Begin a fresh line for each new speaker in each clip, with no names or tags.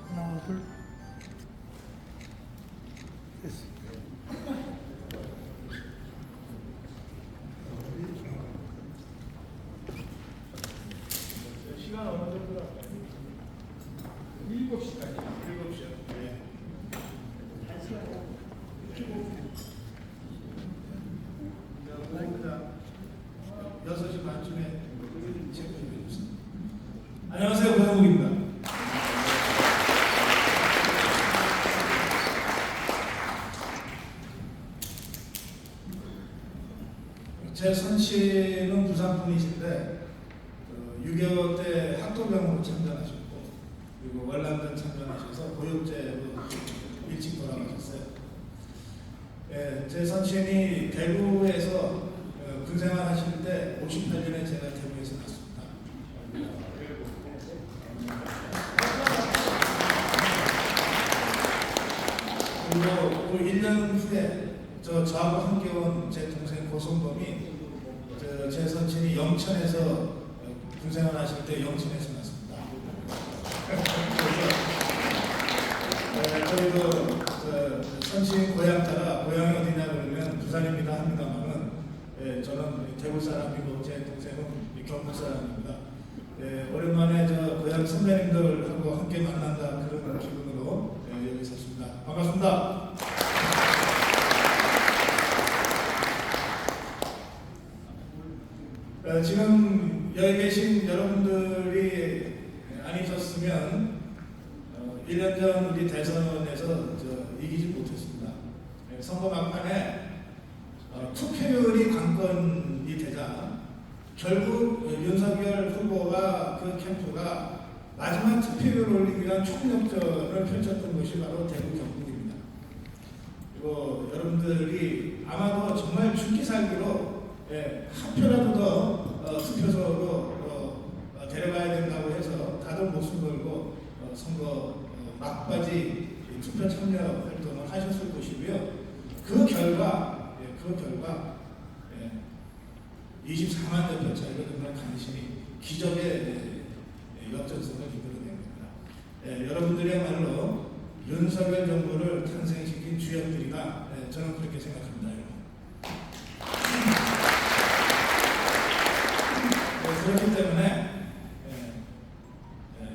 하나, 둘, 됐어.
시간 어느 정도 할까요? 7시까지. 7시요. 네. 6시 반쯤에 체크해 주세요. 안녕하세요. 고영욱입니다. 제 선씨는 부산 분이신데 6.25 때 학도병으로 참전하셨고 그리고 월남전 참전하셔서 고육제로 일찍 돌아가셨어요. 예, 제 선친이 대구에서 군생활 하실 때 58년에 제가 대구에서 갔습니다. 그리고 그 1년 후에 저하고 함께 온 제 동생 고성범이 제 선친이 영천에서 군생활 하실 때 영천에서 났습니다. 저희도 선친 고향 따라 고향이 어디냐 그러면 부산입니다 합니다만은 저는 대구 사람이고 제 동생은 경북 사람입니다. 오랜만에 저 고향 선배님들하고 함께 만난다 그런 기분으로 여기 섰습니다. 반갑습니다. 지금 여기 계신 여러분들이 아니셨으면 1년 전 우리 대선에서 이기지 못했습니다. 선거 막판에 투표율이 관건이 되자 결국 윤석열 후보가 그 캠프가 마지막 투표율을 올리기 위한 총력전을 펼쳤던 것이 바로 대구 경북입니다. 그리고 여러분들이 아마도 정말 죽기 살기로 한 표라도 더 투표소로 데려가야 된다고 해서 다들 목숨 걸고 선거 막바지 투표 참여 활동을 하셨을 것이고요. 그 결과 24만 대 표 차이로 정말 간신히 기적의 역전승을 이끌어낸 겁니다. 여러분들이야말로 윤석열 정부를 탄생시킨 주역들이다. 저는 그렇게 생각합니다. 그렇기 때문에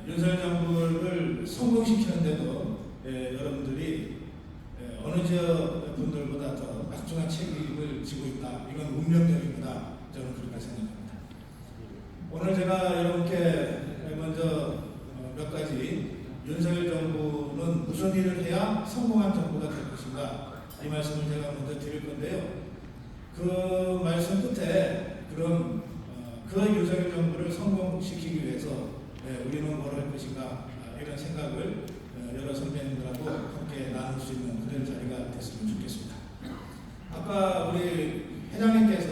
윤석열 정부를 성공시키는데도 여러분들이 어느 지역 분들보다 더 막중한 책임을 지고 있다. 이건 운명적이구나. 저는 그렇게 생각합니다. 오늘 제가 여러분께 먼저 몇 가지 윤석열 정부는 무슨 일을 해야 성공한 정부가 될 것인가 이 말씀을 제가 먼저 드릴 건데요. 그 말씀 끝에 그럼 그 윤석열 정부를 성공시키기 위해서 우리는 뭘 할 것인가 이런 생각을 여러 선배님들하고 함께 나눌 수 있는 그런 자리가 됐으면 좋겠습니다. 아까 우리 회장님께서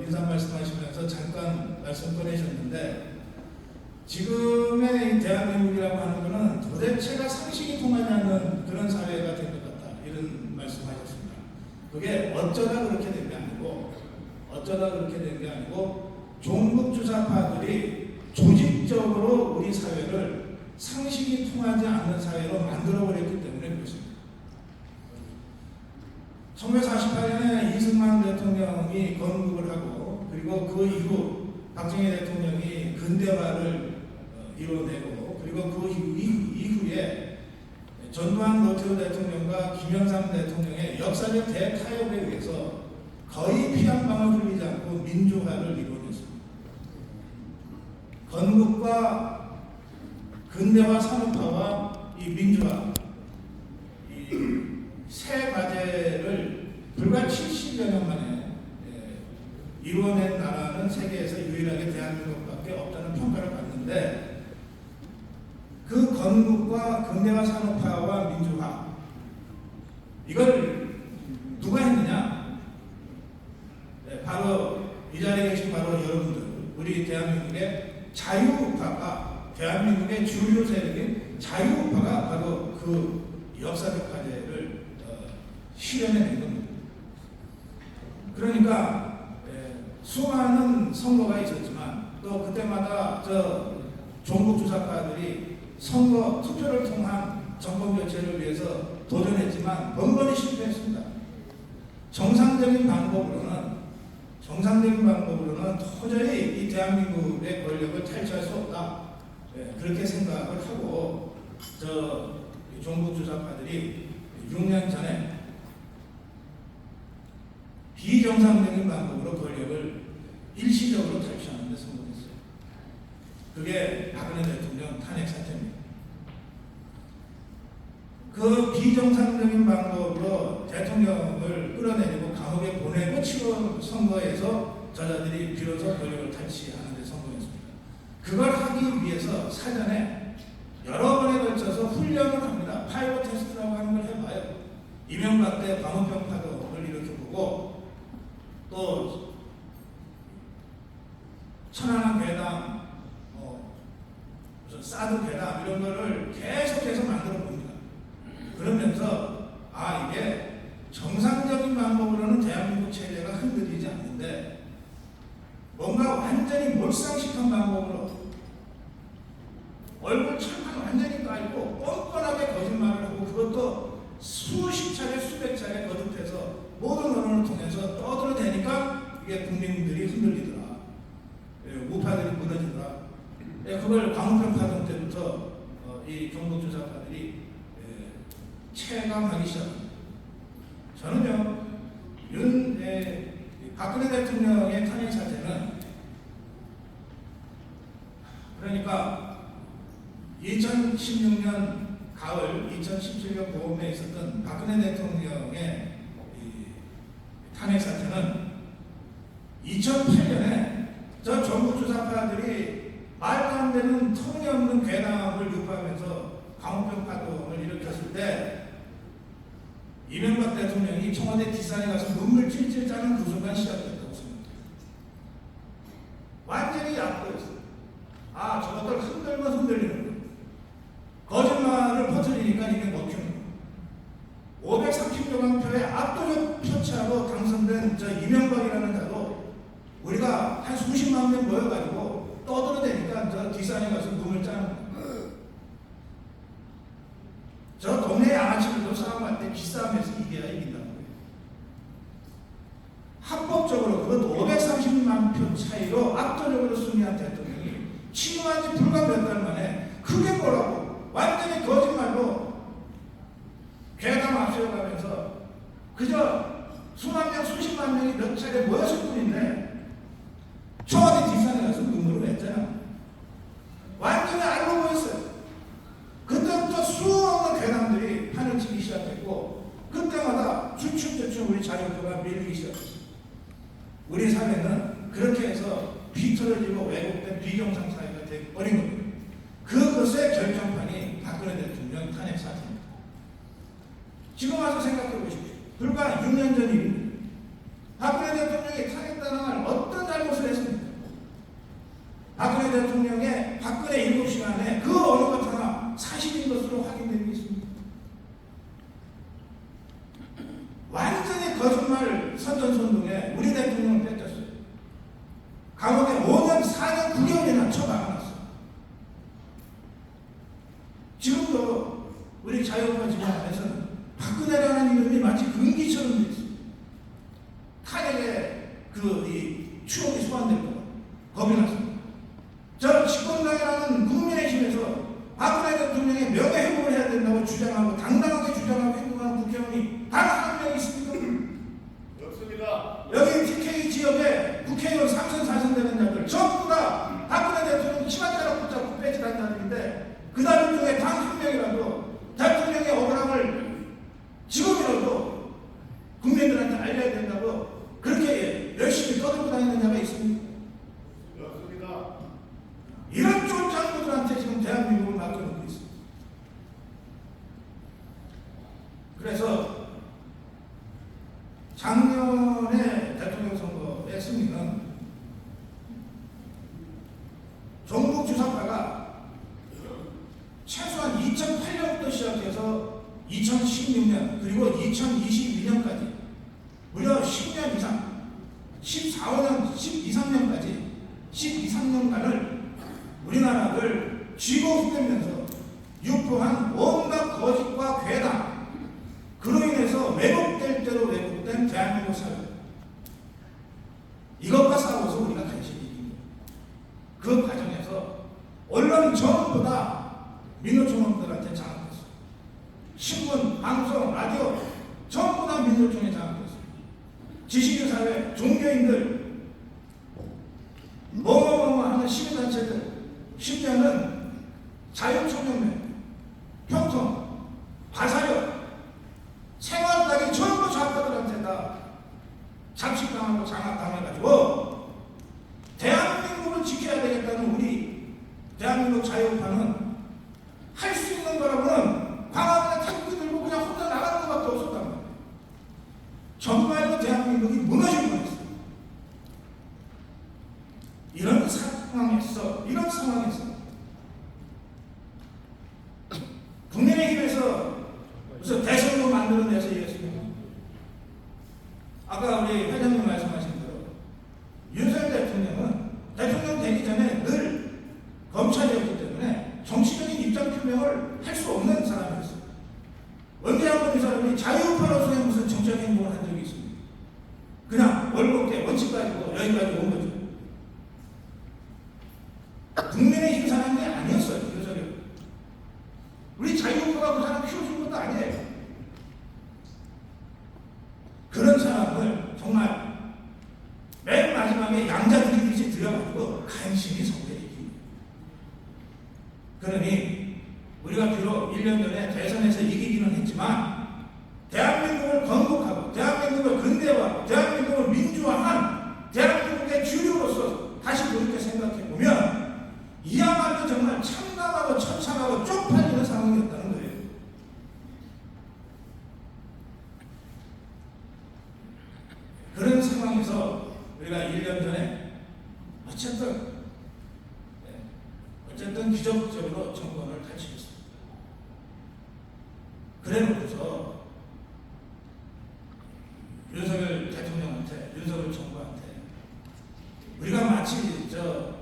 인사 말씀하시면서 잠깐 말씀 꺼내셨는데 지금의 대한민국이라고 하는 것은 도대체가 상식이 통하지 않는 그런 사회가 된 것 같다 이런 말씀하셨습니다. 그게 어쩌다 그렇게 된 게 아니고 종북주사파들이 조직적으로 우리 사회를 상식이 통하지 않는 사회로 만들어버렸기 때문에 그렇습니다. 1948년에 이승만 대통령이 건국을 하고 그리고 그 이후 박정희 대통령이 근대화를 이뤄내고 그리고 그 이후에 전두환 노태우 대통령과 김영삼 대통령의 역사적 대타협에 의해서 거의 피 한 방울 흘리지 않고 민주화를 이루어냈습니다. 건국과 근대화 산업화와 이 민주화 이 세 과제를 불과 70여 년 만에 이루어낸 나라는 세계에서 유일하게 대한민국밖에 없다는 평가를 받는데 그 건국과 근대화 산업화와 민주화 이걸 누가 했느냐? 바로 이 자리에 계신 바로 여러분들 우리 대한민국의 자유우파가 대한민국의 주류 세력인 자유우파가 바로 그 역사적 과제를 실현해낸 겁니다. 그러니까 수많은 선거가 있었지만 또 그때마다 종북 주사파들이 선거 투표를 통한 정권 교체를 위해서 도전했지만 번번이 실패했습니다. 정상적인 방법으로는 도저히 이 대한민국의 권력을 탈취할 수 없다. 그렇게 생각을 하고 종북 주사파들이 6년 전에 비정상적인 방법으로 권력을 일시적으로 탈취하는 데 성공했어요. 그게 박근혜 대통령 탄핵 사태입니다. 그 비정상적인 방법으로 대통령을 끌어내리고 감옥에 보내고 치른 선거에서 저자들이 비로소 권력을 탈취하는 데 성공했습니다. 그걸 하기 위해서 사전에 여러 번에 걸쳐서 훈련을 합니다. 파이브 테스트라고 하는 걸 해봐요. 이명박 때 광우병 파동을 일으켜보고 또 천안함 괴담, 무슨 사드 괴담 이런 거를 계속해서 만들어 봅니다. 그러면서 이게 정상적인 방법으로는 대한민국 체제가 흔들리지 않는데 뭔가 완전히 몰상식한 방법으로 얼굴 철판 완전히 깔고 뻔뻔하게 거짓말을 하고 그것도 수십 차례 수백 차례 거듭해서 모든 언론을 통해서 떠들어대니까 이게 국민들이 흔들리더라. 우파들이 무너지더라. 그걸 광우병 파동 때부터 이 종북 주사파들이 체감하기 시작합니다. 저는요, 박근혜 대통령의 탄핵 사태는 그러니까 2016년 가을, 2017년 봄에 있었던 박근혜 대통령의 탄핵 사태는 2008년에 저 종북 주사파들이 말도 안 되는 터무니없는 괴담을 유포하면서 광우병 파동을 일으켰을 때 이명박 대통령이 청와대 뒷산에 가서 눈물 찔찔 짜는 그 순간 시작됐다고 생각합니다. 완전히 약도였어요. 저것들 흔들면 흔들리는 거예요. 거짓말을 퍼뜨리니까 이게 먹히는 거예요. 530여만 표의 압도적 표차로 당선된 이명박이라는 자도 우리가 한 수십만 명 모여가지고 떠들어대니까 뒷산에 가서 눈을 짜는 거예요. 저 동네 양아치들도 싸움할 때 기싸움에서 이겨야 이긴다는 거예요. 합법적으로 그것도 530만 표 차이로 압도적으로 승리한 대통령이 취임한 지 불과 몇 달 만에 그게 뭐라고 완전히 거짓말로 괴담 앞세워가면서 그저 수만 명 수십만 명이 몇 차례 모였을 뿐인데 청와대 뒷산에 가서 눈물을 냈잖아. 완전히 알고 보였어요. 그때부터 수없는 괴담들이 판을 치기 시작했고 그때마다 주춤주춤 우리 자유표가 밀리기 시작했어요. 우리 사회는 그렇게 해서 비틀어지고 왜곡된 비정상 사회가 되어버린 겁니다. 그것의 결정판이 박근혜 대통령 탄핵 사태입니다. 지금 와서 생각해 보십시오. 불과 6년 전 일입니다. 박근혜 대통령이 탄핵당할 어떤 잘못을 했습니까? 박근혜 대통령의 박근혜 7시간에 그 어느 것 하나 사실인 것으로 확인되고 있습니다. 완전히 거짓말 선전선동에 우리 대통령을 뺏겼어요. 감옥에 5년, 4년, 9개월이나 처박아놨어요. 지금도 우리 자유파 진영 안에서는 박근혜라는 이름이 마치 금기처럼 되어 있습니다. 탄핵의 이 추억이 소환될까 봐 겁이 났습니다. 저 집권당이라는 국민의힘에서 박근혜 대통령의 명예회복을 해야 된다고 주장하고 당당하게 주장하고 행동하는 국회의원이 단 한 명 있습니까?
없습니다.
여기 TK 지역에 국회의원 3선 4선 되는 자들 전부 다 박근혜 대통령 치맛자락 붙잡고 빼지란 자들인데 그 사람 중에 단 한 명이라도 대통령의 억울함을 지금이라도 국민들한테 알려야 된다고 그렇게 열심히 떠들고 다니는 자가 있습니까?
없습니다.
이런 쫄장부들한테 지금 대한민국을 맡겨놓고 있습니다. 그래서 작년에 대통령 선거의 승리는 종북 주사파가 최소한 2008년 14년, 12, 13년간을 우리나라를 쥐고 흔들면서 유포한 온갖 거짓과 괴담, 그로 인해서 왜곡될 대로 왜곡된 대한민국 사회, 이것과 싸워서 우리가 간신히 이긴 거예요. 그 과정에서 언론 전부 다 민노총원들한테 장악됐어요. 신문, 방송, 라디오 전부 다 민노총에 장악됐어요. 지식인사회, 종교인들, 뭐뭐뭐 하는 시민단체들, 심지어는 자유총연맹, 평통, 과사력, 생활당이 전부 좌파들한테 다 잠식당하고 장악당해가지고 대한민국을 지켜야 되겠다는 우리 대한민국 자유파는 할 수 있는 거라고는 광화문에 태극기 들고 그냥 혼자 나가는 것밖에 없었단 말이에요. 정말로 대한민국이 무너질 뻔했어요. 이런 상황에서 국민의힘에서 무슨 대선도 만들어내서 얘기했습니다. 아까 우리 회장님 말씀하신 대로 윤석열 대통령은 대통령 되기 전에 늘 검찰이었기 때문에 정치적인 입장 표명을 할 수 없는 사람이었어요. 언제 한번 이 사람이 자유파로서의 무슨 정치적 행동을 한 적이 있습니다. 그냥 월급계 원칙 가지고 여기까지 온 거죠. 국민의힘 사람이 아니었어요. 윤석열. 우리 자유파가 그 사람 키워준 것도 아니에요. 그런 사람을 정말 맨 마지막에 양자들이듯이 들여가지고 간신히 선거에 이깁니다. 그러니 우리가 비록 1년 전에 대선에서 이기기는 했지만 대한민국을 건국하고 대한민국을 근대화하고 대한민국을 민주화한 대한민국의 주류로서 다시 그렇게 생각해보면 이야말로 정말 참담하고 처참하고 쪽팔리는 상황이었다는 거예요. 그런 상황에서 우리가 1년 전에 어쨌든 기적적으로 정권을 탈취했습니다. 그래놓고서 윤석열 대통령한테, 윤석열 정부한테 우리가 마치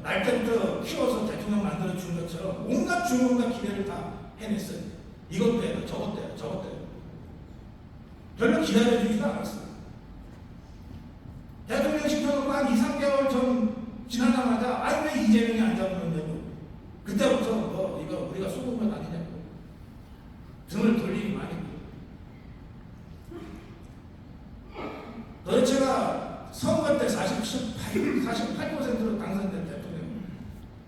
날 때부터 키워서 대통령 만들어 준 것처럼 온갖 주문과 기대를 다 해냈어요. 이것도 해요, 저것도 해요, 저것도 해요. 별로 기다려주지도 않았어요. 대통령 시켜놓고 한 2, 3개월 전 지나자마자 아니 왜 이재명이 안 잡는다고 그때부터 이거 우리가 쏘는 건 아니냐고 등을 돌리기 많이 했고 도대체가 선거 때 48%로 당선된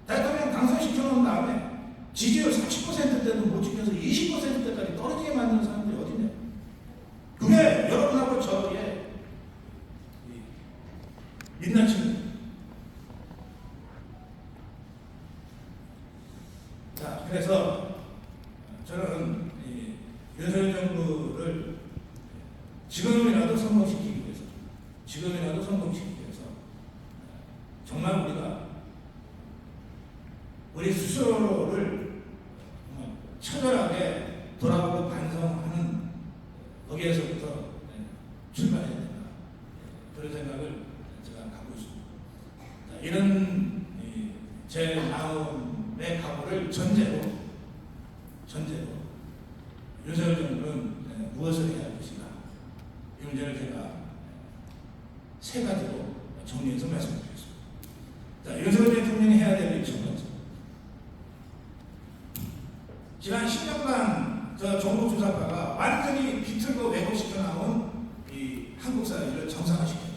대통령 당선시켜놓은 다음에 지지율 30%대도 못 지켜서 20%대까지 떨어지게 만드는 사람들이 어딨냐. 그게 여러분하고 저의 민낯입니다. 자, 그래서 저는 윤석열 정부를 지금이라도 성공시키기 위해서 정말 우리가 우리 스스로를 처절하게 돌아보고 반성하는 거기에서부터 출발해야 된다. 그런 생각을 제가 갖고 있습니다. 자, 이런 제 마음의 각오를 전제로 윤석열 정부는 무엇을 해야 할 것인가, 이 문제를 제가 세 가지로 정리해서 말씀드리겠습니다. 자, 윤석열 대통령이 해야 될 일 첫 번째. 지난 10년간 저 종북 주사파가 완전히 비틀고 왜곡시켜 나온 이 한국 사회를 정상화시켜요.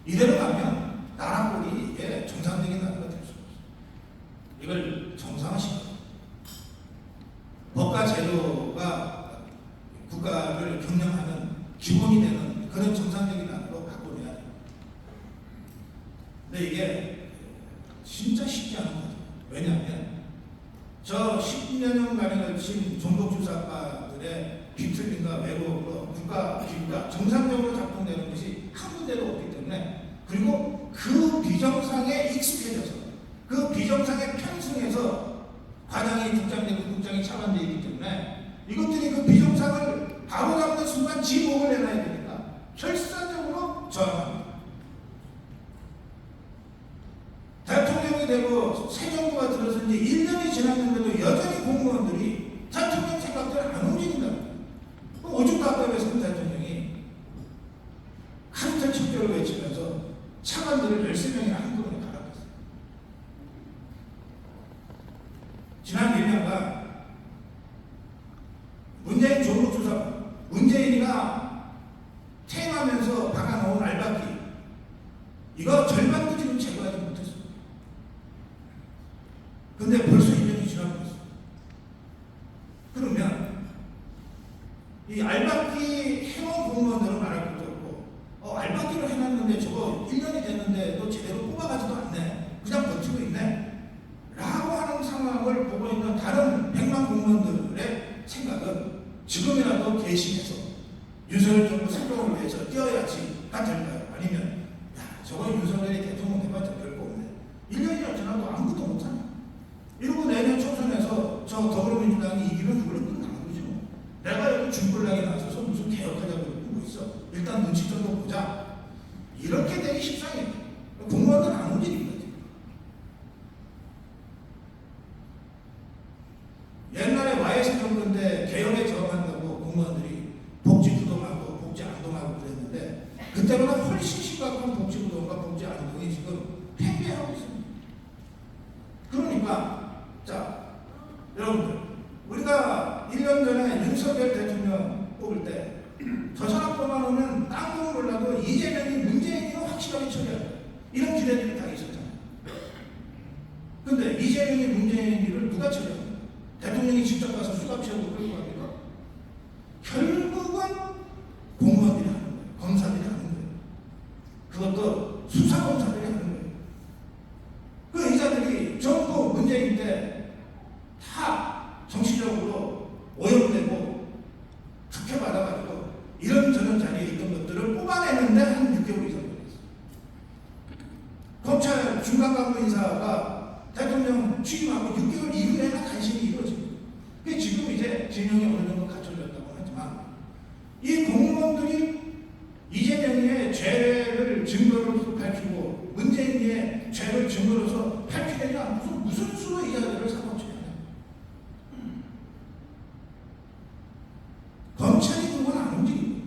이대로 가면 나라꼴이 이게 정상적인 나라가 될 수 없어요. 이걸 정상화시켜요. 법과 제도가 국가를 경영하는 기본이 되는 그런 정상적인 나라로 바꿔내야 돼요. 근데 이게 진짜 쉽지 않은 거죠. 왜냐하면 저 10년간에 걸친 종북주사파들의 비틀림과 왜곡으로 국가 기구가 정상적으로 작동되는 것이 한 군데도 없기 때문에, 그리고 그 비정상에 익숙해져서 그 비정상에 편승해서 과장이 국장되고 국장이 차관되어 있기 때문에 이것들이 그 비정상을 바로잡는 순간 지목을 내놔야 되니까 결산적으로 저항합니다. 대통령이 되고 새 정부가 들어서 이제 1년이 지났는데도 여전히 공무원들이 대통령 생각대로 안 움직인다. 오죽답답해서 대통령이 카르텔 척결을 외치면서 차관들을 13명이나 한꺼번에 갈아갔어요. 지난 1년간 문재인 조국조사, 문재인이가 퇴임하면서 박아놓은 알박기 이거 절반도 지금 제거하지 못했어요. 근데 벌써 1년이 지나고 있어요. 그러면 이 알박기 해놓은 공무원들은 말할 것도 없고 알박기를 해놨는데 저거 1년이 됐는데 너 제대로 뽑아가지도 않네. 그냥 버티고 있네. 라고 하는 상황을 보고 있는 다른 100만 공무원들의 생각은 지금이라도 개심해서 윤석열 정부 성공을 위해서 뛰어야지가 될까요? 아니면 저거 윤석열이 대통령 해봤자 별거 없네. 1년이나 지나도 아무것도 못하네. 이러고 내년 총선에서 저 더불어민주당이 이기면 그걸로 끝나는 거죠. 내가 여기 중불나게 나서서 무슨 개혁하자고 그러고 있어. 일단 눈치 좀 보자. 이렇게 되기 십상이에요. 공무원들은 안 움직인 거지. 옛날에 YS 정부인데 개혁에 저항한다고 공무원들이 복지 부동하고 복지 안동하고 그랬는데 그때보다 훨씬 심각한 복지 부동과 복지 안동이 지금 팽배하고 있습니다. 그러니까 자 여러분들 우리가 1년 전에 윤석열 대통령 뽑을 때 저 사람 뽑아놓으면 딴 건 몰라도 이재명이 문재인이 확실하게 처리할 거야. 이런 기대들이 다 있었잖아요. 근데 이재명이 문재인이를 누가 처리할 거야? 대통령이 직접 가서 수갑 채우고 끌고 갑니까? 결국은 공무원들이 하는 거예요. 검사들이 하는 거예요. 그것도 수사검사들이 하는 거예요. 그 의사들이 전부 문재인 때 다 정치적으로 오염되고 특혜받아가지고 이런저런 자리에 있던 것들을 뽑아내는데 한 6개월 이상 걸렸어요. 검찰 중간간부 인사가 대통령 취임하고 6개월 이후에나 간신히 이루어집니다. 그게 지금 이제 진영이 어느 정도 갖춰졌다고 하지만 이 공무원들이 이재명의 죄를 증거로서 밝히고 문재인의 죄를 증거로서 밝히지 않고서 무슨 수로 이 자들을 사고치냐. 검찰이 그건 안 움직입니다.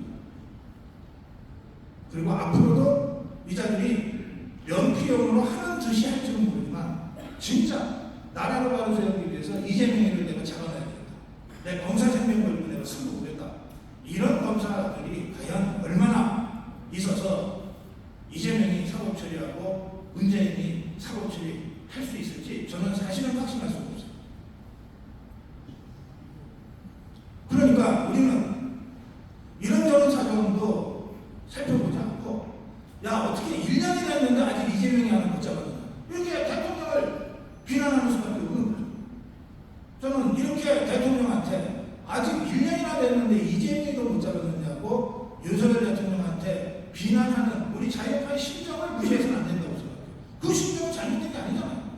그리고 앞으로도 이 자들이 면피용으로 하는 듯이 할지는 모르지만 진짜 나라를 바로 세우기 위해서 이재명을 내가 잡아놔야 되겠다. 내 검사 생명 걸고 내가 승부 보겠다. 이런 검사들이 과연 얼마나 있어서 이재명이 사법 처리하고 문재인이 사법 처리할 수 있을지 저는 사실은 확신할 수가 없어요. 그러니까 우리는 이런저런 사정도 살펴보지 않고 야 어떻게 1년이 됐는데 아직 이재명이 하나 못 잡았냐 이렇게 대통령을 비난하는 수밖에 없는 거죠. 저는 이렇게 대통령한테 아직 1년이나 됐는데 이재명이도 못 잡았느냐고 윤석열 대통령한테 비난하는 우리 자유파의 심정을 무시해서는 안 된다고 생각해요. 그 심정은 잘못된 게 아니잖아요.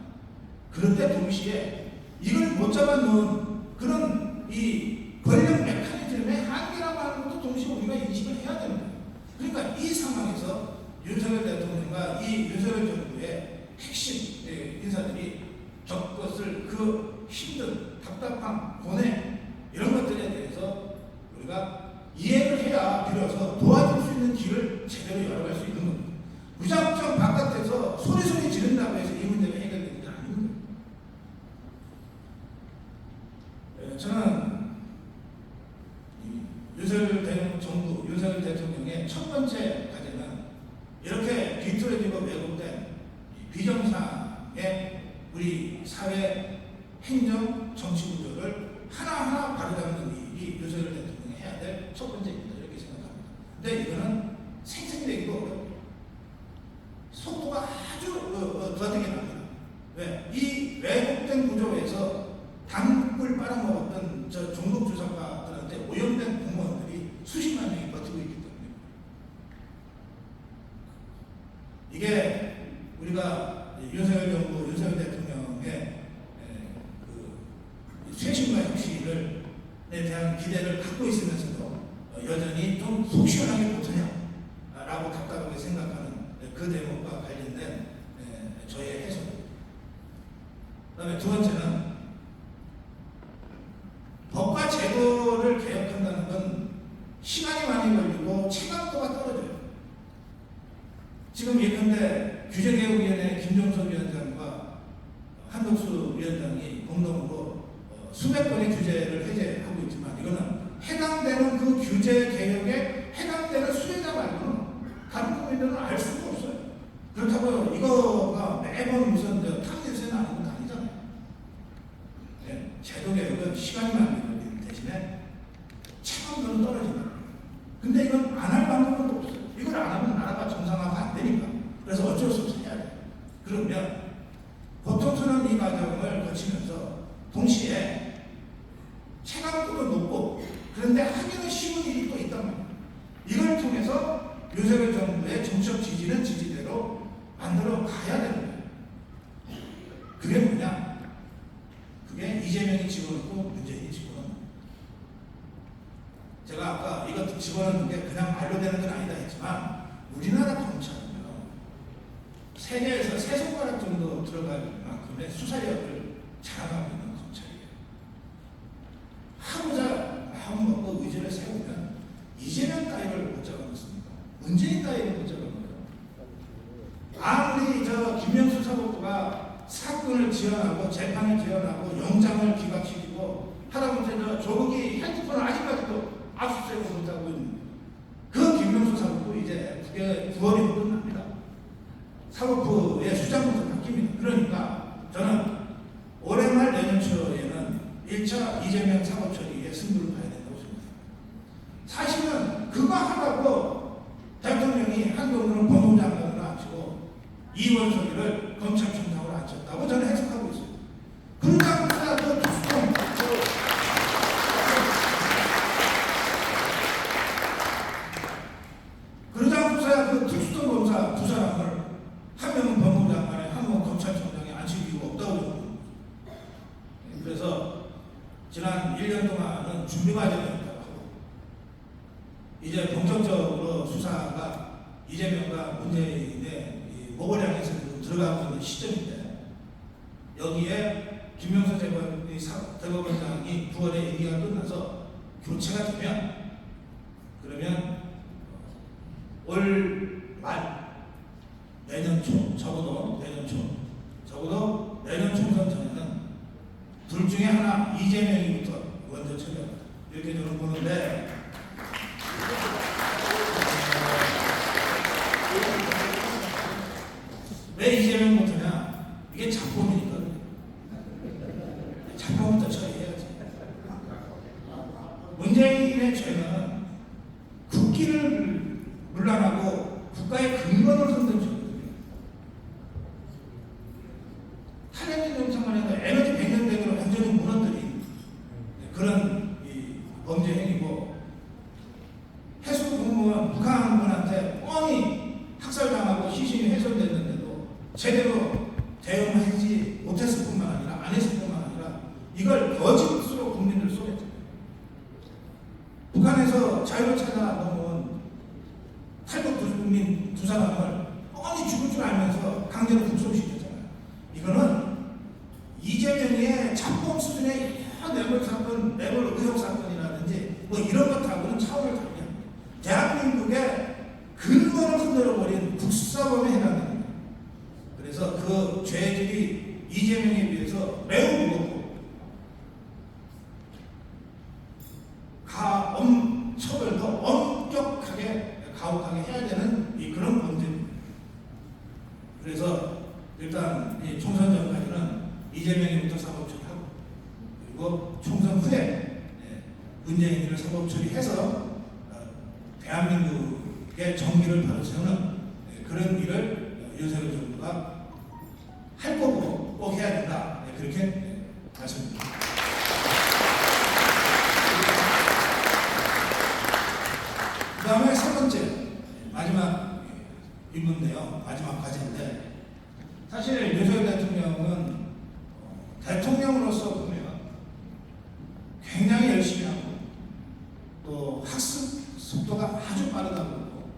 그런데 동시에 이걸 못 잡아놓은 그런 이 권력 메커니즘의 한계라고 하는 것도 동시에 우리가 인식을 해야 되는 거예요. 그러니까 이 상황에서 윤석열 대통령과 이 윤석열 정부의 핵심 인사들이 겪었을 그 힘든 답답함, 고뇌 이런 것들에 대해서 우리가 이해를 해야 비로소 도와줄 수 있는 길을 제대로 열어갈 수 있는 겁니다. 무작정 바깥에서 소리 지른다고 해서 이 문제가 해결되는 게 아닙니다. 저는 윤석열 대통령의 첫 번째 과제는 이렇게 뒤틀어지고 왜곡된 비정상의 우리 사회 행정 정치 구조를 하나하나 바로잡는 일이 윤석열 대통령이 해야 될 첫 번째입니다. 이렇게 생각합니다. 근데 이거는 생생되기도 어렵고 속도가 아주 더디게 납니다. 왜? 이 왜곡된 구조에서 당국을 빨아먹었던 저 종북 주사파들한테 오염된 공무원들이 수십만 명이 버티고 있기 때문에 이게 우리가 윤석열 정부, 윤석열 대통령의 그 쇄신과 혁신에 대한 기대를 갖고 있으면서도 여전히 좀 속 시원하게 못하냐라고 답답하게 생각하는 그 대목과 관련된 저의 해석입니다. 그다음에 두 번째는 법과 제도를 개혁한다는 건 시간이 많이 걸리고 체감도가 떨어져요. 지금 예컨대 규제개혁위원회 김종석 위원장과 한덕수 위원장이 공동으로 수백 건의 규제를 해제하고 있지만 이거는 해당되는 그 규제 개혁에 해당되는 수혜자 말고는 다른 국민들은 알 수가 없어요. 그렇다고 이거가 매번 무슨 탕진세는 하는 건 아니잖아요. 네, 제도 개혁은 시간이 많이 걸리는 대신에 체감도는 떨어진다. 근데 이건 안 할 방법은 없어요. 이걸 안 하면 나라가 정상화가 안 되니까. 그래서 어쩔 수 없이 해야 돼요. 그러면 보통서는 이 과정을 거치면서 동시에 체감도도 높고 그런데 하기는 쉬운 일이 또 있단 말이에요. 이걸 통해서 윤석열 정부의 정책 지지는 지지대로 만들어 가야 되는 거예요. 그게 뭐냐? 그게 이재명이 집어넣고 문재인이 집어넣는 거예요. 제가 아까 이것 집어넣는 게 그냥 말로 되는 건 아니다 했지만 우리나라 검찰은요 세계에서 세 손가락 정도 들어갈 만큼의 수사력을 자랑하고 있는 검찰이에요. 하고자 마음 먹고 의지를 세우면 이재명 따위를 못 잡아놓습니다. 문재인 따위를 못 잡아놓아요. 아무리 김명수 사법부가 사건을 지원하고 재판을 지원하고 영장을 기각시키고 하다못해 조국이 핸드폰을 아직까지도 압수수색을 못하고 있는 그 김명수 사법부 이제 9월이 끝납니다. 사법부의 수장부터 바뀝니다. 그러니까 저는 올해 말 내년 초에는 1차 이재명 사법 처리에 승부를 봐야 된다고 생각합니다. 사실은 그거 하라고 대통령이 한동훈을 법무장관으로 앉히고 이원석이를 검찰총장으로 앉혔다고 저는 해석하고 있어요. 그러다 보니까 그 투수동 그러자 그 특수통 검사 두 사람을 한 명은 법무장관에 한 명은 검찰총장에 앉힐 이유가 없다고 생각합니다. 그래서 지난 1년 동안은 준비 과정이었다고 하고 이제 본격적으로 수사가 이재명과 문재인의 모고량에서 들어가고 있는 시점인데 여기에 김명수 대법원장이 9월에 임기가 끝나서 교체가 되면 그러면 올 말 내년 초 적어도 내년 총선 전에는 둘 중에 하나 이재명이부터 먼저 처리합니다. 이렇게 저는 보는데 왜 이재명부터냐? 이게 작품이니까 작품부터 처리해야지. 문재인의 죄는 국기를 물러나고 국가의 근본을 흔든 죄거든요. 탄핵 영상만 해도 에너지 100년 대결을 완전히 무너뜨린 그런 범죄 행위고 해수 공무원 북한군한테 뻔히 학살당하고 시신이 훼손됐는데도 제대로 대응하지 못했을 뿐만 아니라 안 했을 뿐만 아니라 이걸 거짓으로 국민들 속였잖아요. 북한에서 자유를 찾아 넘어온 탈북 국민 두 사람을 뻔히 죽을 줄 알면서 강제로 북송시켰잖아요. 이거는 이재명의 잡범 수준의 뇌물 사건, 뇌물 의혹 사건이라든지 뭐 이런 것하고는 차원을 다릅니다. 대한민국의 근본을 흔들어버린 국사범에 해당됩니다. 그래서 그 죄질이 이재명에 비해서 매우 무겁고 처벌도 엄격하게 가혹하게 해야 되는 그런 범죄입니다. 그래서 일단 총선 전까지는 이재명이부터 사법 처리하고 그리고 총선 후에 문재인을 사법 처리해서 대한민국의 정의를 바로 세우는 그런 일을 윤석열 정부가 할 거고 꼭 해야 된다. 그렇게 말씀드립니다. 그 다음에 세 번째 마지막 인문인데요. 마지막 과제인데 사실 윤석열 대통령은 대통령으로서 보면 굉장히 열심히 하고 또 학습 속도가 아주 빠르다고 그러고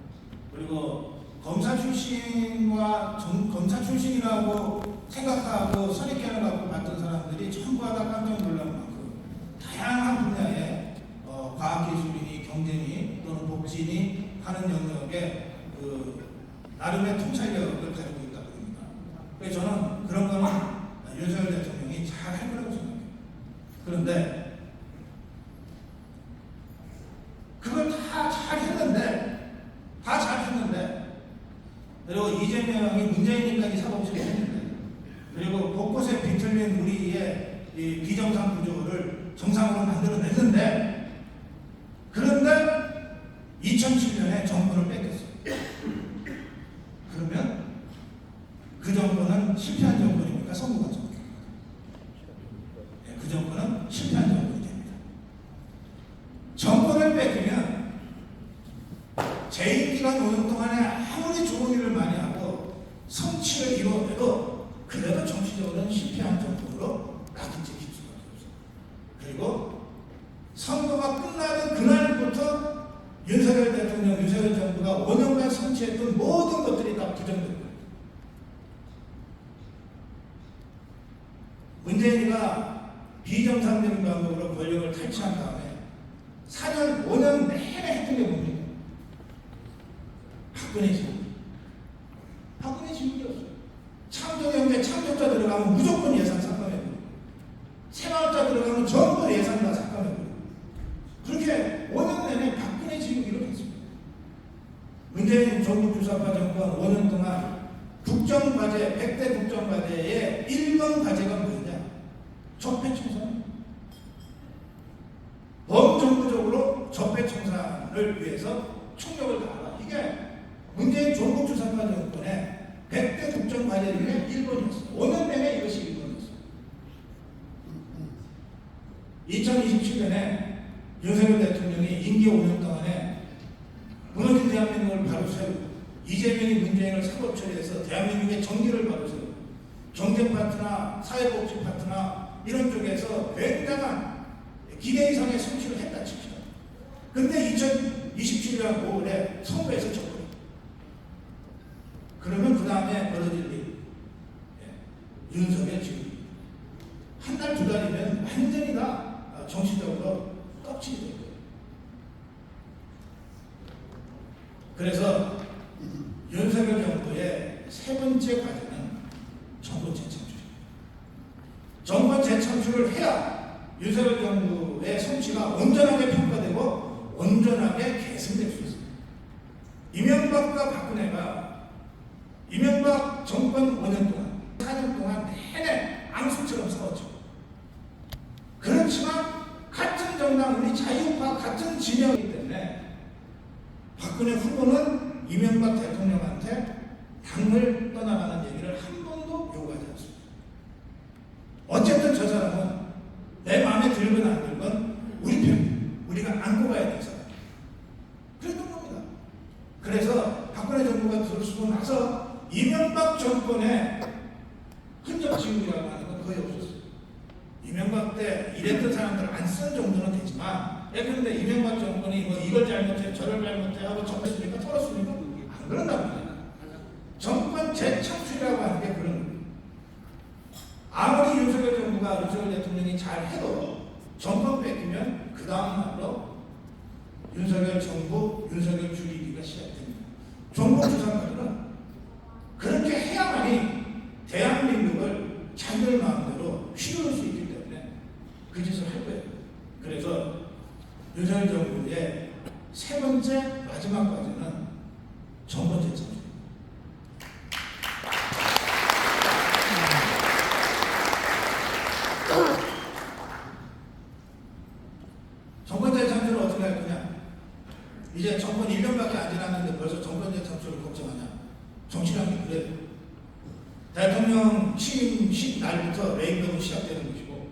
그리고 검사 출신과 검사 검사 출신이라고 생각하고 선입견을 갖고 봤던 사람들이 전부 다 깜짝 놀랄 만큼 다양한 분야의 과학기술이니 경제니 또는 복지니 하는 영역에 나름의 통찰력을 가지고 있다고 봅니다. 그래서 저는 그런 거는 윤석열 대통령이 잘 할 거라고 생각해요. 그런데 그걸 다 잘했는데 그리고 이재명이 문재인까지 사법처리 했는데 그리고 곳곳에 비틀린 우리의 이 비정상 구조를 정상으로 만들어냈는데 그런데 2007년에 정권을 뺏겼어요. 그러면 그 정권은 실패한 정권입니까? 성공한 정권입니까? 네, 그 정권은 실패한 정권이 됩니다. 정권을 뺏기면 재임기간 5년 동안에 아무리 좋은 일을 많이 하고 성취를 이루어내도 그래도 정치적으로는 실패한 정권으로 낙인 찍힐 수밖에 없어요. 그리고 선거가 끝나는 그날부터 윤석열 대통령, 윤석열 정부가 5년간 성취했던 모든 것들이 다 부정된 거예요. 문재인이가 비정상적인 방법으로 권력을 탈취한 다음에 4년, 5년 내내 했던 게 뭡니까? 박근혜 지옥이었어요. 창조경제 창조자 들어가면 무조건 예산 삭감해버리고 새마을자 들어가면 전부 예산 다 삭감해버리고 그렇게 5년 내내 박근혜 지옥이로 했습니다. 문재인 종북주사파 정권 5년 동안 국정과제, 100대 국정과제의 1번 과제가 뭐냐? 적폐청산. 범정부적으로 적폐청산을 위해서 총력을 다하라. 이게 문재인 종북주사파 정권의 100대 국정과제 중에 1번이었어요. 5년 내내 이것이 1번이었어요. 2027년에 윤석열 대통령이 임기 5년 동안에 무너진 대한민국을 바로 세우고 이재명이 문재인을 사법 처리해서 대한민국의 정기를 바로 세우고 경제 파트나 사회복지 파트나 이런 쪽에서 굉장한 기대 이상의 성취를 했다 칩시다. 근데 2027년 5월에 선거에서 졌거든요. 그러면 그 다음에 벌어질 일, 윤석열 지금 한 달, 두 달이면 완전히 다 정치적으로 껍질이 될 거예요. 그래서 윤석열 정부의 세 번째 과제는 정권 재창출입니다. 정권 재창출을 해야 윤석열 정부의 성취가 온전하게 평가되고 온전하게 개선될 수 있습니다. 이명박과 박근혜가 이명박 정권 5년 동안 4년 동안 내내 앙수처럼 싸웠죠. 그렇지만 같은 정당 우리 자유파 같은 진영이기 때문에 박근혜 후보는 이명박 대통령한테 당을 떠나라는 얘기를 한 번도 요구하지 않습니다. 어쨌든 저 사람은 내 마음에 들건 안 들건 우리 편, 우리가 안고 가야 될 사람. 그랬던 겁니다. 그래서 박근혜 정부가 들어서고 나서 이명박 정권의 흔적 지우기라고 하는 건 거의 없었어요. 이명박 때 이랬던 사람들 안 쓴 정도는 되지만 그런데 이명박 정권이 뭐 이걸 잘못해 저를 잘못해 하고 졌습니까? 털었습니까? 안 그런단 말이에요. 정권 재창출이라고 하는 게 그런 거예요. 아무리 윤석열 정부가 윤석열 대통령이 잘해도 정권 뺏기면 그 다음 날로 윤석열 정부, 윤석열 줄이기가 시작됩니다. 종북주사파들은 그렇게 해야만이 대한민국을 자기들 마음대로 휘두를 수 있기 때문에 그 짓을 할 거예요. 그래서 윤석열 정부의 세 번째 마지막 과제는 정권 재창출. 정권 재창출을 어떻게 할 거냐? 이제 정권 1년밖에 안 지났는데 벌써 정권 재창출을 걱정하냐? 정치라는 게 그래요. 대통령 취임식 날부터 레임덕은 시작되는 것이고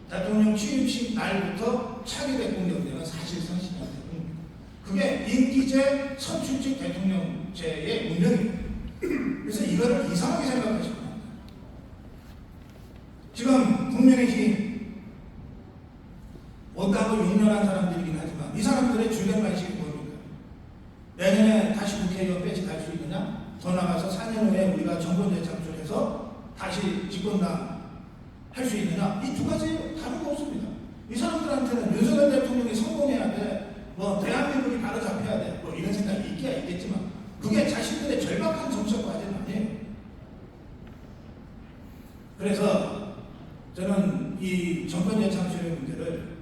대통령 취임식 날부터 차기 대통령제는 사실상 시작되는 겁니다. 그게 임기제 선출직 대통령제의 운명입니다. 그래서 이거를 이상하게 생각하시면 안 돼요. 지금 국민의힘 원가고 용렬한 사람들이긴 하지만 이 사람들의 주된 관심이 뭡니까? 내년에 다시 국회의원 빼지 갈 수 있느냐? 더 나아가서 4년 후에 우리가 정권 재창출해서 다시 집권당 할 수 있느냐? 이 두 가지 다른 거 없습니다. 이 사람들한테는 윤석열 대통령이 성공해야 돼, 뭐 대한민국이 바로 잡혀야 돼, 뭐 이런 생각이 있기야 있겠지만 그게 자신들의 절박한 정책 과제는 아니에요. 그래서 저는 이 정권 재창출의 문제를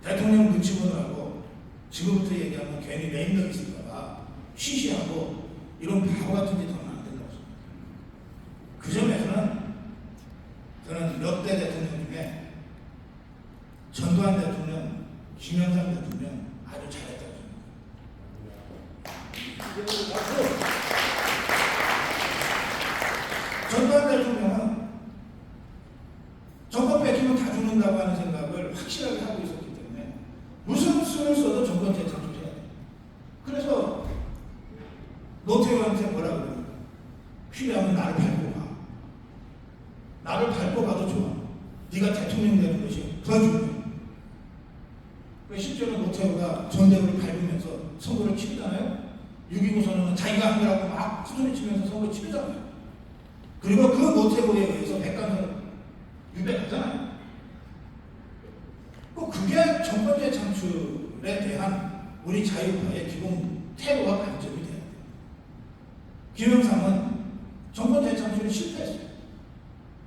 대통령 눈치 보느라고 지금부터 얘기하면 괜히 매입력 있을까봐 쉬쉬하고 이런 바보 같은 짓 하면 안 된다고 생각합니다. 그 점에서는 저는 역대 대통령 중에 전두환 대통령, 김영삼 대통령 아주 잘했다고 생각합니다. 전두환 대통령은 정권 뺏기면 다 죽는다고 하는 생각을 확실하게 하고 있었기 때문에 무슨 수를 써도 정권 재창출해야 돼. 그래서 노태우한테 뭐라 그럽니까? 필요하면 나를 밟고 가. 나를 밟고 가도 좋아. 네가 대통령 되는 것이 더 중요해. 실제로 노태우가 전대구를 밟으면서 선거를 치르잖아요. 6.29 선언은 자기가 한 거라고 막 소리 치면서 선거 치르잖아요. 그리고 그 노태우에 의해서 백관을 유배하잖아요. 그게 정권 재창출에 대한 우리 자유파의 기본 태도와 관점이 돼야 돼요. 김영삼은 정권 재창출에 실패했어요.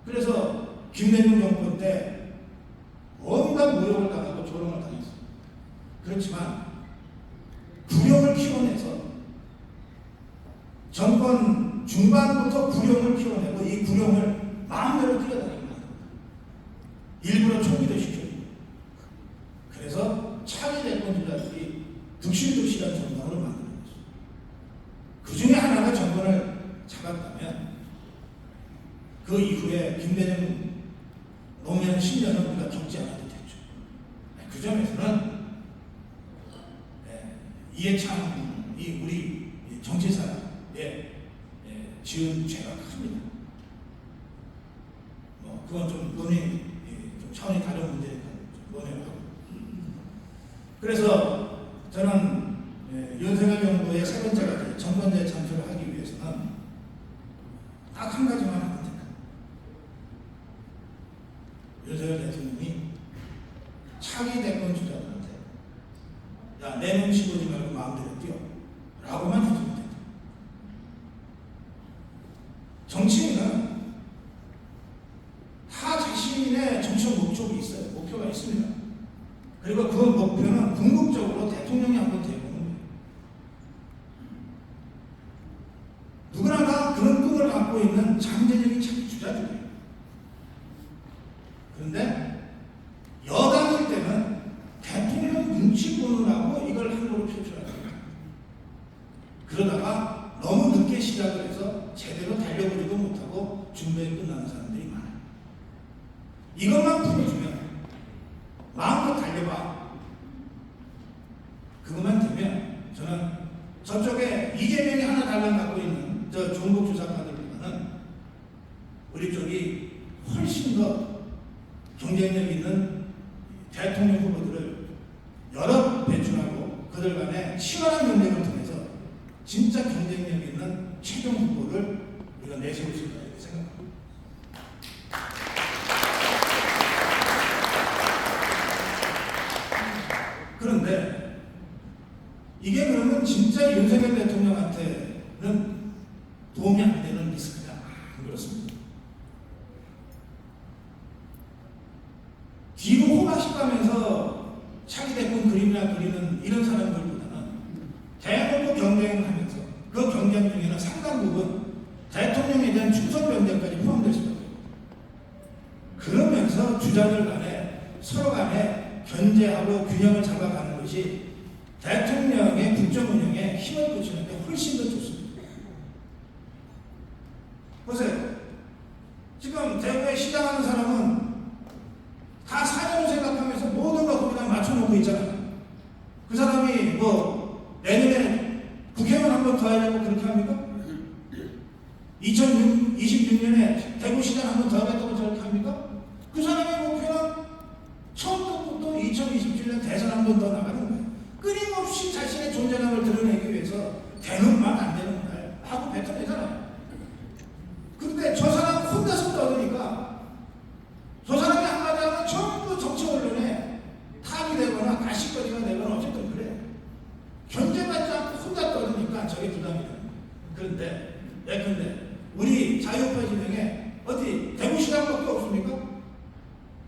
그래서 김대중 정권 때 온갖 모욕을 당하고 조롱을 당했어요. 그렇지만 불용을 키워내서 정권 중반부터 불용을 키워내고 이 불용을 마음대로 뛰어다니게 만듭니다. 일부러 총기도 시켜요. 그래서 차기 대권주자들이 득실득실한 정당으로 만드는 거죠. 그 중에 하나가 정권을 잡았다면 그 이후에 김대중 노무현 10년은 우리가 겪지 않아도 됐죠. 그 점에서는 이해창이 우리 정치사에 지은 죄가 큽니다. 그건 좀 좀 차원이 다른 문제니까 논의를 하고. 그래서 저는 윤석열 정부의 세 번째 과제 정권 재창출을 하기 위해서는 딱 한 가지만 하면 됩니다. 윤석열 대통령이 차기 대권 주자들한테 야, 내 눈 씹어지 말고 마음대로 뛰어 라고만 해주면 된다. 정치인은 다 자신의 정치적 목적이 있어요. 목표가 있습니다. 그리고 그 목표는 궁극적으로 대통령이 한번 되보는 거예요. 누구나 다 그런 꿈을 갖고 있는 잠재적인 자기 주자들이에요. 그런데 여당일 때는 대통령 눈치 보느라고 이걸 함부로 표출하는 거예요. 그러다가 너무 늦게 시작을 해서 제대로 달려보지도 못하고 준비에 끝나는 사람들이 많아요. 이것만 풀어주면 마음껏 달려봐. 그것만 되면 저는 저쪽에 이재명이 하나 달랑 갖고 있는 저 종북 주사파들보다는 우리 쪽이 훨씬 더 경쟁력 있는 대통령 후보들을 여러 배출하고 그들 간에 치열한 경쟁을 통해서 진짜 경쟁력 있는 최종 후보를 우리가 내세울 수 있다 이렇게 생각합니다. 그런데 이게 그러면 진짜 윤석열 대통령한테는 도움이 안 되는 리스크냐? 안 그렇습니다. 뒤로 호박씩 가면서 차기 대권 그림이나 그리는 이런 사람들보다는 대놓고 경쟁을 하면서 그 경쟁 중에는 상당 부분 대통령에 대한 충성 경쟁까지 포함될 수가 있습니다. 그러면서 주자들 간에 서로 간에 견제하고 균형을 잡아가는 것이 대통령의 국정 운영에 힘을 붙이는 데 훨씬 더 좋습니다. 보세요. 지금 대구에 시장하는 사람은 다 4년을 생각하면서 모든 거 거기다 맞춰놓고 있잖아요. 그 사람이 뭐 내년에 국회의원 한 번 더 하려고 그렇게 합니까? 2026년에 대구시장 한 번 더 하겠다고 저렇게 합니까? 그 사람의 목표는 처음부터 2027년 대선 한 번 더 나가는 거예요. 끊임없이 자신의 존재감을 드러내기 위해서 되는 말 안 되는 말 하고 예컨대 우리 자유파 진영에 어디 대구시장밖에 없습니까?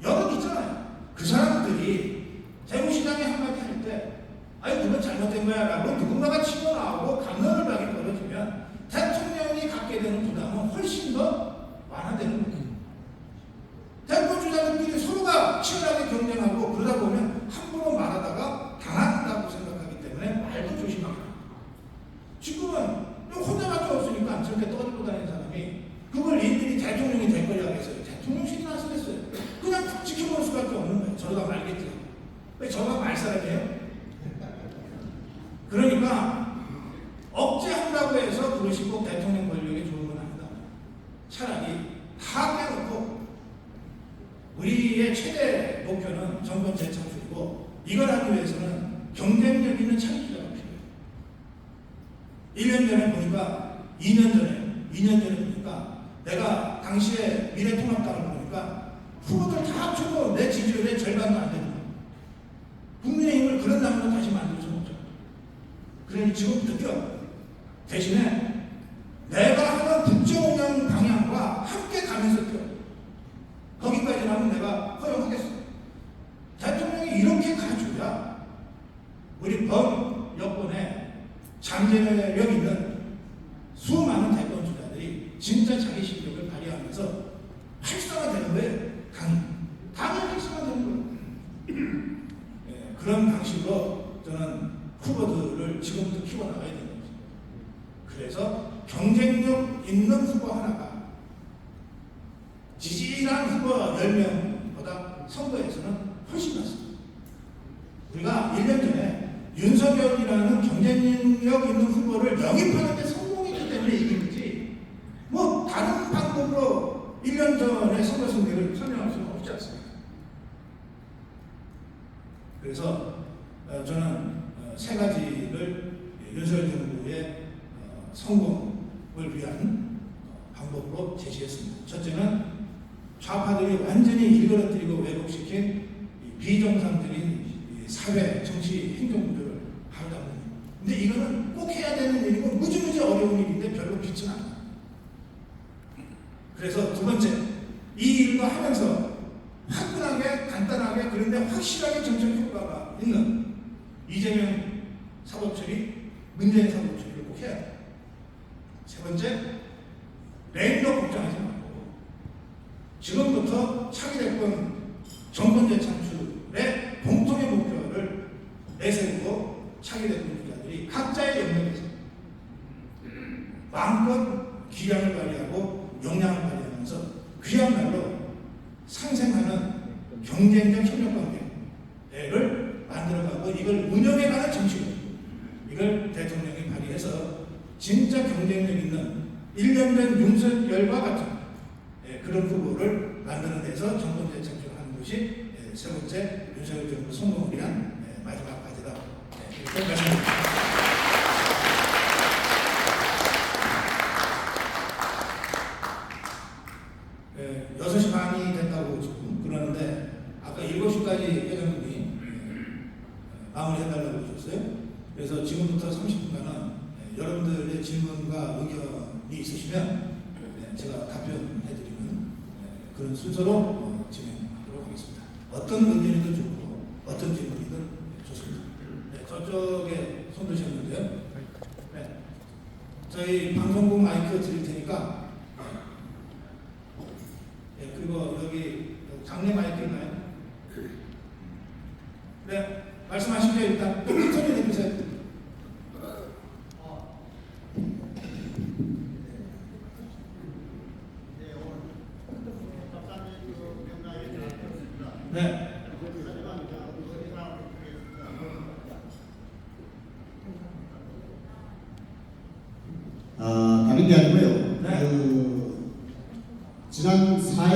여러 있잖아요. 그 사람들이 대구시장에 한마디 할 때 아니 그건 잘못된 거야 라고 누군가가 치고 나오고 감론을박이 벌어지면 대통령이 갖게 되는 부담은 훨씬 더 완화되는 거예요. 대권 주자들끼리 서로가 치열하게 경쟁하고 그러다 보면 함부로 말하다가 당한다고 생각하기 때문에 말도 조심하게 합니다. 지금은 혼자밖에 없으니까 저렇게 떠들고 다니는 사람이 그걸 이들이 대통령이 될 거라고 했어요. 대통령실이나 쓰겠어요. 그냥 지켜볼 수밖에 없는 거예요. 저러다 말겠죠. 왜 저가 말 사람이에요? 그러니까 억제한다고 해서 그것이 꼭 대통령 권력에 좋은 건 아니다. 차라리 다 깨놓고 우리의 최대 목표는 정권 재창출이고 이걸 하기 위해서는 경쟁력 있는 창출자가 필요해요. 1년 전에 보니까 2년 전에 보니까 내가 당시에 미래통합당을 보니까 후보들 다 합쳐도 내 지지율의 절반도 안 되는 거예요. 국민의힘을 그런 당으로 다시 만들 수 없죠. 그러니 지금 느껴. 대신에 내가 하는 국정운영 방향과 함께 가면서 뛰어. 거기까지는 내가 허용하겠어. 대통령이 이렇게 가줘야 우리 범 여권에 잠재력 있는 수많은 대권 주자들이 진짜 자기 실력을 발휘하면서 활성화되는 거예요. 당이 활성화되는 거예요. 예, 그런 방식으로 저는 후보들을 지금부터 키워나가야 되는 거죠. 그래서 경쟁력 있는 후보 하나가 지지한 후보 10명보다 선거에서는 훨씬 낫습니다. 우리가 1년 전에 윤석열이라는 경쟁력 있는 후보를 영입하는 데 성공했기 때문에 이긴 거지 뭐 다른 방법으로 1년 전에 선거 승리를 설명할 수는 없지 않습니까? 그래서 저는 세 가지를 윤석열 정부의 성공을 위한 방법으로 제시했습니다. 첫째는 좌파들이 완전히 일그러뜨리고 왜곡시킨 비정상적인 사회, 정치, 행정 구조를 바로잡는 일. 근데 이거는 꼭 해야 되는 일이고 무지무지 어려운 일인데 별로 빛은 안 나요. 그래서 두 번째, 이 일도 하면서 화끈하게, 간단하게, 그런데 확실하게 정책 효과가 있는 이재명 사법 처리, 문재인 사법 처리를 꼭 해야 돼요. 세 번째, 레임도 걱정하지 말고 지금부터 차기 대권 정권 재창출의 공통의 목표를 내세우고 차기 대권 주자들이 각자의 영역에서 마음껏 기량을 발휘하고 역량을 발휘하면서 그야말로 상생하는 경쟁적 협력관계를 만들어가고 이걸 운영해가는 정치력, 이걸 대통령이 발휘해서 진짜 경쟁력 있는 1년 된 윤석열과 같은 그런 후보를 만들어내서 정권 재창출하는 것이 세 번째 윤석열 정부 성공을 위한 마지막 과제다. 이렇게 말씀드립니다. 6시 반이 됐다고 지금 그러는데 아까 7시까지 회장님이 마무리해달라고 하셨어요. 그래서 지금부터 30분간은 여러분들의 질문과 의견이 있으시면 제가 답변해드리는 그런 순서로 진행하도록 하겠습니다. 어떤 의견이든 좋고 어떤 질문이든 좋습니다. 저쪽에 손 드셨는데요. 저희 방송국 마이크 드릴 테니까 그리고 여기 장례 마이크 있나요? 네, 말씀하시죠. 일단 큰 소리 내주세요. 네.
다른 게 아니고요.
네.
지난 4일